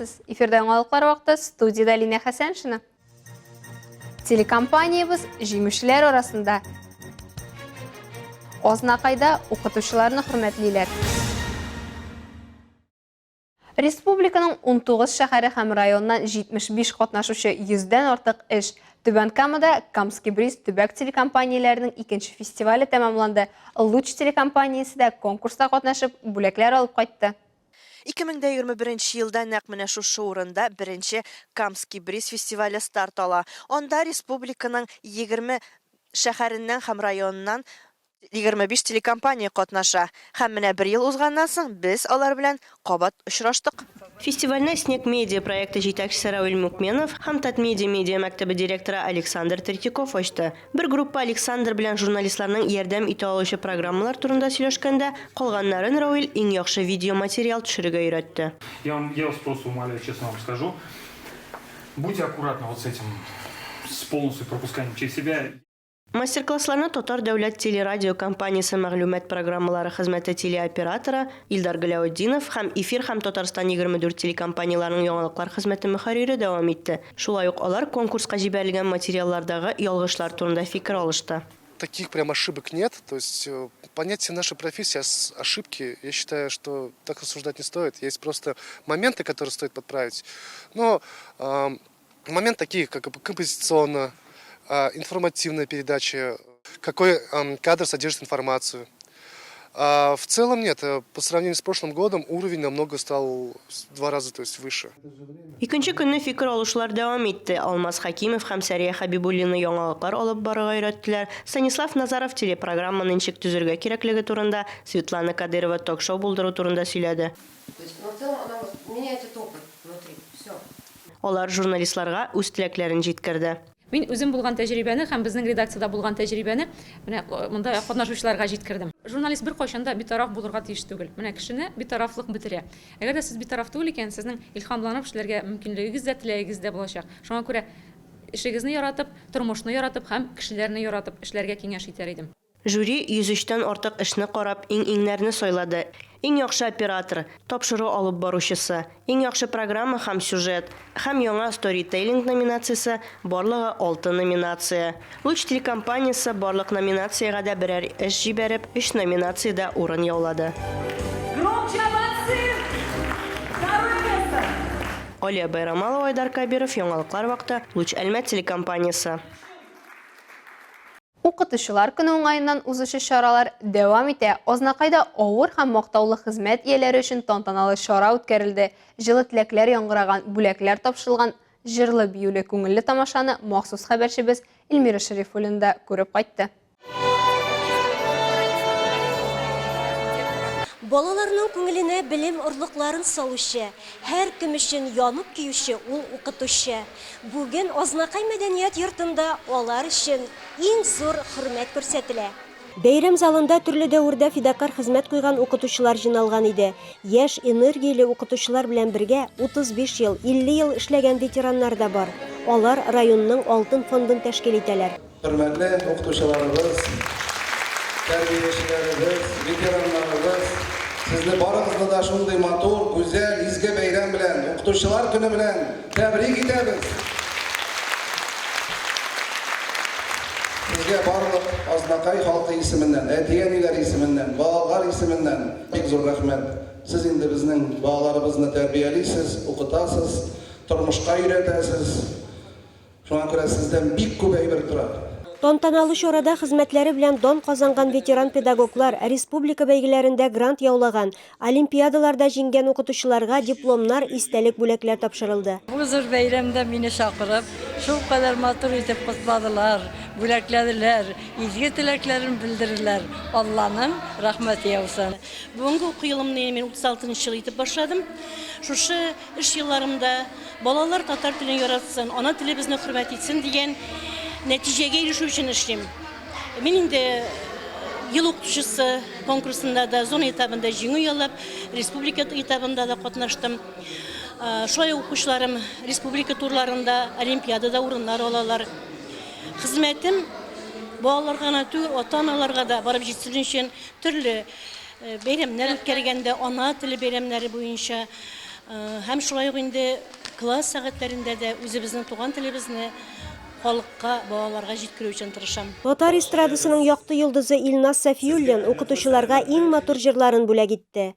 саламатсыз. Эфирдә аңлалыклар вакыты, студияда Лина Хәсәншина. Телекомпаниябыз җиңүчеләр арасында. Азнакайда укытучыларны хөрмәтлиләр. Республиканың 19 шәһәре һәм районнан 75 катнашучы 100дән артык эш. Түбән Камада Камский бриз төбәк телекомпанияләренең икенче фестивале тәмамланды. Луч телекомпаниясе дә конкурста катнашып, бүләкләр алып кайтты. 2021 елда нәкъ менә шушы урында беренче Камский бриз фестивале старт ала. Анда республиканың 20 шәһәреннән һәм районнан 25 телекомпания катнаша. Һәм менә бер ел узганнан соң без алар белән кабат очраштык. Фестивальне Снег медиа проекты җитәкчесе Равил Мукменов һәм Татмедиа медиа мәктәбе директоры Александр Третьяков ачты. Бер группа Александр белән журналистларның ярдәм итә алучы программалар турында сөйләшкәндә, калганнарын Равил иң яхшы видеоматериал төшерергә өйрәтте. Я вас просто умоляю, честно вам скажу, будьте аккуратны вот с этим, с полностью пропусканием через себя. Мастер-классларны Татар дәүләт телерадио компаниясе мәгълүмат программалары хезмәте телеоператоры Илдар Галауддинов һәм Эфир һәм Татарстан 24 телекомпанияларының яңалыклар хезмәте мөхәррире дәвам итте. Шулай ук алар конкурска җибәрелгән материаллардагы ялгышлар турында фикер алышты. Таких прям ошибок нет, то есть понятие нашей профессии ошибки, я считаю, что так рассуждать не стоит. Есть просто моменты, которые стоит подправить. Но моменты такие, как композиционно, информативная передача, какой кадр содержит информацию. В целом нет, по сравнению с прошлым годом уровень намного стал в 2 раза, то есть выше. Икенче көнне фикер алышлар дәвам итте. Алмаз Хакимов һәм Сәрия Хабибуллина яңалыклар алып барырга өйрәттеләр. Станислав Назаров телепрограмманы ничек төзергә кирәклеге турында, Светлана Кадырова ток-шоу булдыру турында сөйләде. Алар журналистларга үз теләкләрен җиткерде. Мин үзем булган тәҗрибәне һәм безнең редакциядә булган тәҗрибәне менә монда катнашучыларга җиткердем. Журналист бер кайчан да битараф булырга тиеш түгел. Менә кешене битарафлык бетерә. Әгәр дә сез битараф түгел икән, сезнең илһамланып эшләргә мөмкинлегегез дә, теләгегез дә булачак. Шуңа күрә эшегезне яратып, тормышны яратып һәм кешеләрне яратып эшләргә киңәш итәр идем. Жюри 103тән артык эшне карап, иң-иңнәрне сайлады. Иң яхшы оператор, тапшыру алып баручысы, иң яхшы программа һәм сюжет, һәм яңа сторителлинг номинациясе барлыгы 6 номинация. Луч телекомпаниясе барлык номинациягә дә берәр эш җибәреп, 3 номинациядә урын яулады. Олия Байрамалова, Айдар Кабиров, яңалыклар вакыты, Луч Әлмәт телекомпаниясы. Укытучылар көне уңаеннан узышы чаралар дәвам итә. Азнакайда авыр һәм мактаулы хезмәт ияләре өчен тантаналы чара үткәрелде. Җылы теләкләр яңгыраган, бүләкләр тапшырылган, җырлы биюле күңелле тамашаны махсус хәбәрчебез Илмира Шәрифуллина күреп кайтты. Балаларның күңеленә белем орлыкларын салучы, һәр кем өчен янып киюче ул укытучы. Бүген Азнакай мәдәният йортында алар өчен иң зур хөрмәт күрсәтелә. Бәйрәм залында төрле дәврдә фидакар хезмәт куйган укытучылар җыйналган иде. Яшь энергияле укытучылар белән бергә 35 ел, 50 ел эшләгән ветераннар да бар. Алар районның алтын фондын тәшкил итәләр. Хөрмәтле укытучыларыбыз, тәрбиячеләребез, ветераннарыбыз, сезне барыгызны да шундый матур, гүзәл, изге бәйрәм белән, укытучылар көне белән тәбрик итәбез. Сезгә барлык Азнакай халкы исеменнән, әти-әниләр исеменнән, балалар исеменнән бик зур рәхмәт. Сез инде безнең балаларыбызны тәрбиялисез, укытасыз, тормышка өйрәтәсез. Шуңа күрә сездән бик күп әйбер тора. Тантаналы чарада хезмәтләре белән дан казанган ветеран педагоглар, республика бәйгеләрендә грант яулаган, олимпиадаларда җиңгән укытучыларга дипломнар, истәлек бүләкләр тапшырылды. Бу зур бәйрәмдә мине чакырып, шул кадәр матур итеп кутладылар, бүләкләделәр, изге теләкләрен белдерделәр. Алланың рәхмәте яусын. Бүгенге уку елымны мин 36 ел итеп башладым. Шушы эш елларымда балалар татар телен яратсын, ана телебезне хөрмәт итсен дигән нәтиҗәгә ирешү өчен эшлим. Мин инде ел укытучысы конкурсында да зона этабында җиңү яулап, республика этабында да катнаштым. Шулай укучыларым республика турларында, олимпиадада урыннар алалар. Хезмәтем балаларга гына түгел, ата-аналарга да барып җитсен өчен төрле бәйрәмнәр үткәргәндә, ана теле бәйрәмнәре буенча Һәм шулай ук инде класс сәгатьләрендә дә үзебезнең туган телебезне халыкка, балаларга җиткерү өчен тырышам. Татар эстрадасының якты йолдызы Илназ Сафиуллин укытучыларга иң матур җырларын бүләк итте.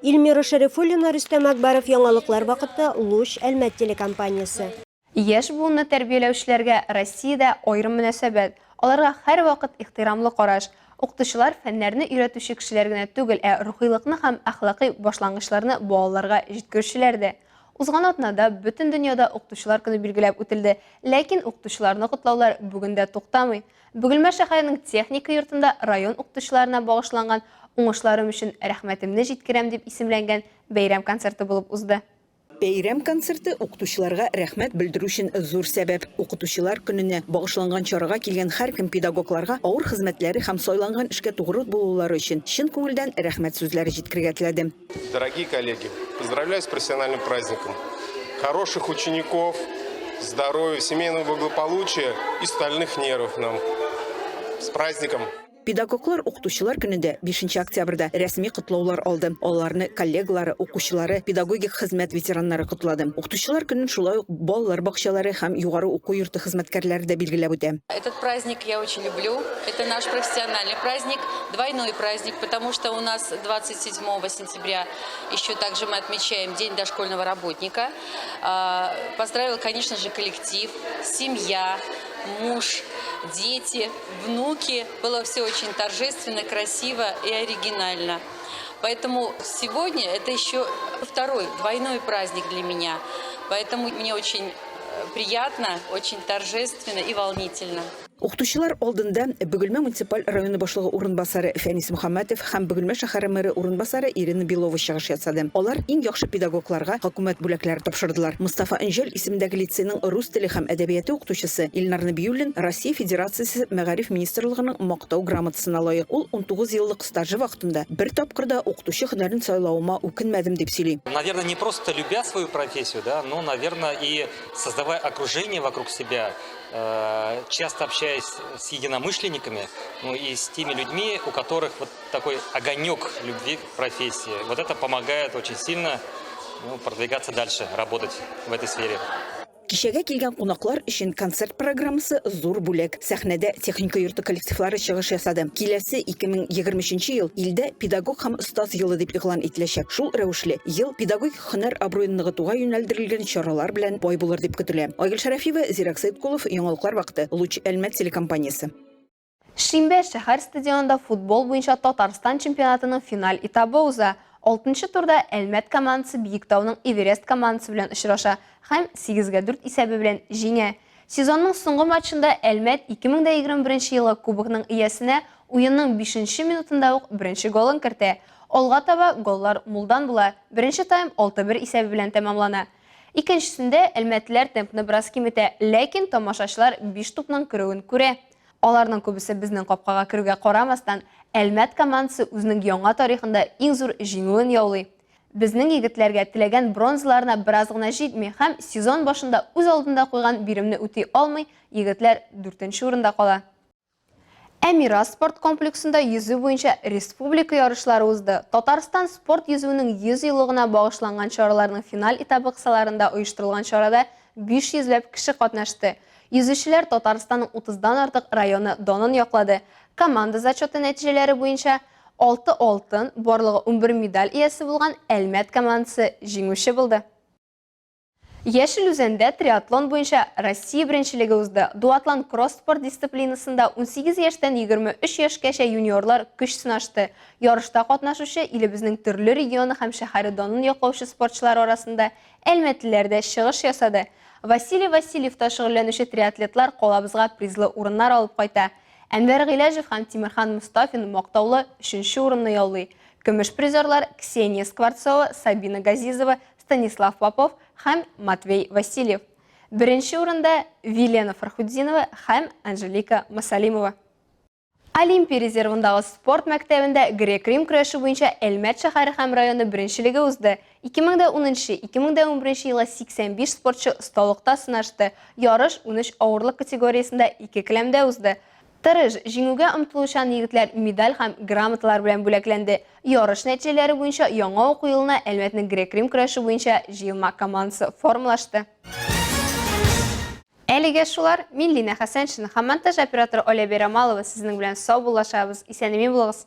Илмира Шәрифуллина, Рөстәм Әкбәров, яңалыклар вакыты, Луч, Әлмәт телекомпаниясе. Яшь буынны тәрбияләүчеләргә Россиядә аерым мөнәсәбәт. Аларга һәр вакыт ихтирамлы караш. Укытучылар фәннәрне өйрәтүче кешеләр генә түгел, рухилыкны һәм әхлакый башлангычларны балаларга җиткерүчеләр дә. Узган атнада бөтен дөньяда укытучылар көне билгеләп үтелде, ләкин укытучыларны котлаулар бүген дә туктамый. Бөгелмә шәһәренең техника йортында район укытучыларына багышланган уңышларым өчен рәхмәтемне җиткерәм дип исемләнгән бәйрәм концерты булып узды. Бәйрәм концерты укытучыларга рәхмәт белдерү өчен зур сәбәп. Укытучылар көненә багышланган чарага килгән һәркем педагогларга авыр хезмәтләре һәм сайланган эшкә тугры булулары өчен чын күңелдән рәхмәт сүзләре җиткергә теләдем. Дорогие коллеги, поздравляю с профессиональным праздником. Хороших учеников, здоровья, семейного благополучия и стальных нервов нам. С праздником! Педагоглар укытучылар көнендә 5 октябрьдә рәсми котлаулар алды. Аларны коллегалары, укучылары, педагогик хезмәт ветераннары котлады. Укытучылар көнен шулай ук балалар бакчалары һәм югары уку йорты хезмәткәрләре дә билгеләп үтә. Этот праздник я очень люблю. Это наш профессиональный праздник, двойной праздник, потому что у нас 27 сентября еще также мы отмечаем День дошкольного работника. Поздравил, конечно же, коллектив, семья, муж, дети, внуки. Было все очень торжественно, красиво и оригинально. Поэтому сегодня это еще второй, двойной праздник для меня. Поэтому мне очень приятно, очень торжественно и волнительно. Укытучылар алдында Бөгелмә муниципаль районы башлыгы урынбасары Фәнис Мөхәммәтов һәм Бөгелмә шәһәре мэры урынбасары Ирина Белова чыгыш ясады. Алар иң яхшы педагогларга хөкүмәт бүләкләре тапшырдылар. Мустафа Энҗел исемендәге лицейның рус теле һәм әдәбияты укытучысы Илнар Набиуллин Россия Федерациясе Мәгариф министрлыгының мактау грамотасына лаек. Ул 19 еллык стажы вакытында бер тапкырда укытучы һөнәрен сайлауыма үкенмәдем дип сөйли. Наверное, не просто любя свою профессию, да, но, наверное, и создавая окружение вокруг себя, часто общаясь с единомышленниками, ну и с теми людьми, у которых вот такой огонек любви к профессии. Вот это помогает очень сильно продвигаться дальше, работать в этой сфере. Кичәгә килгән кунаклар өчен концерт программасы зур бүләк. Сәхнәдә техника йорты коллективлары чыгыш ясады. Киләсе 2023 ел илдә педагог һәм остаз елы дип игълан ителәчәк. Шул рәвешле ел педагогик һөнәр абруен ныгытуга юнәлдерелгән чаралар белән бай булыр дип көтелә. Айгөл Шәрәфиева, Зирак Сәйдкулов, яңалыклар вакыты, Луч, Әлмәт телекомпаниясе. Шимбә шәһәр стадионында футбол буенча Татарстан чемпионатының финаль этабы уза. 6-нчы турда Әлмәт командасы Биектауның Эверест командасы белән очраша һәм 8-4 исәбе белән җиңә. Сезонның соңгы матчында Әлмәт 2021 елы кубокның иясенә уенның 5-нче минутында ук беренче голын кертә. Алга таба голлар мулдан була. Беренче тайм 6-1 исәбе белән тәмамлана. Икенчесендә Әлмәтләр темпны бераз киметә, ләкин тамашачылар 5 тупның керүен күрә. Аларның күбесе безнең капкага керүгә карамастан, Әлмәт командасы үзенең яңа тарихында иң зур җиңүен яулый. Безнең егетләргә теләгән бронзаларына бераз гына җитми һәм сезон башында үз алдында куйган биремне үти алмый, егетләр 4-нче урында кала. Әмира спорт комплексында йөзү буенча республика ярышлары узды. Татарстан спорт йөзүнең 100 еллыгына багышланган чараларның финаль этабы кысаларында оештырылган чарада 500 кеше катнашты. Йөзүчеләр Татарстанның 30-дан артык районы данын яклады. Команда зачеты нәтиҗәләре буенча 6 алтын, барлыгы 11 медаль иясе булган Әлмәт командасы җиңүче булды. Яшел Үзәндә триатлон буенча Россия беренчелеге узды. Дуатлон кросс-спорт дисциплинасында 18 яшьтән 23 яшькәчә юниорлар көч сынашты. Ярышта катнашучы илебезнең төрле регионы һәм шәһәре данын яклаучы спортчылар арасында Әлмәтлеләр дә чыгыш ясады. Василий Васильев та шөгыльләнүче триатлетлар калабызга призлы урыннар алып кайта. Әнвәр Гыйләҗев һәм Тимерхан Мустафин мактаулы 3-нче урынны яулый. Көмеш призерлар Ксения Скворцова, Сабина Газизова, Станислав Попов һәм Матвей Васильев. Беренче урында Вилена Фархуддинова һәм Анжелика Масалимова. Олимпия резервындагы спорт мәктәбендә грек-рим көрәше буенча Әлмәт шәһәре һәм районы беренчелеге узды. 2010-2011 елы 85 спортчы осталыкта сынашты. Ярыш 13 авырлык категориясендә 2 келәмдә узды. Тырыш җиңүгә омтылучан егетләр медаль һәм грамоталар белән бүләкләнде. Ярыш нәтиҗәләре буенча яңа уку елына Әлмәтнең грек-рим көрәше буенча җыелма командасы формалашты. Әлегә шулар, мин Лина Хәсәншин һәм монтаж операторы Оля Берамалова сезнең белән сау булашабыз. Исәнмесез булыгыз.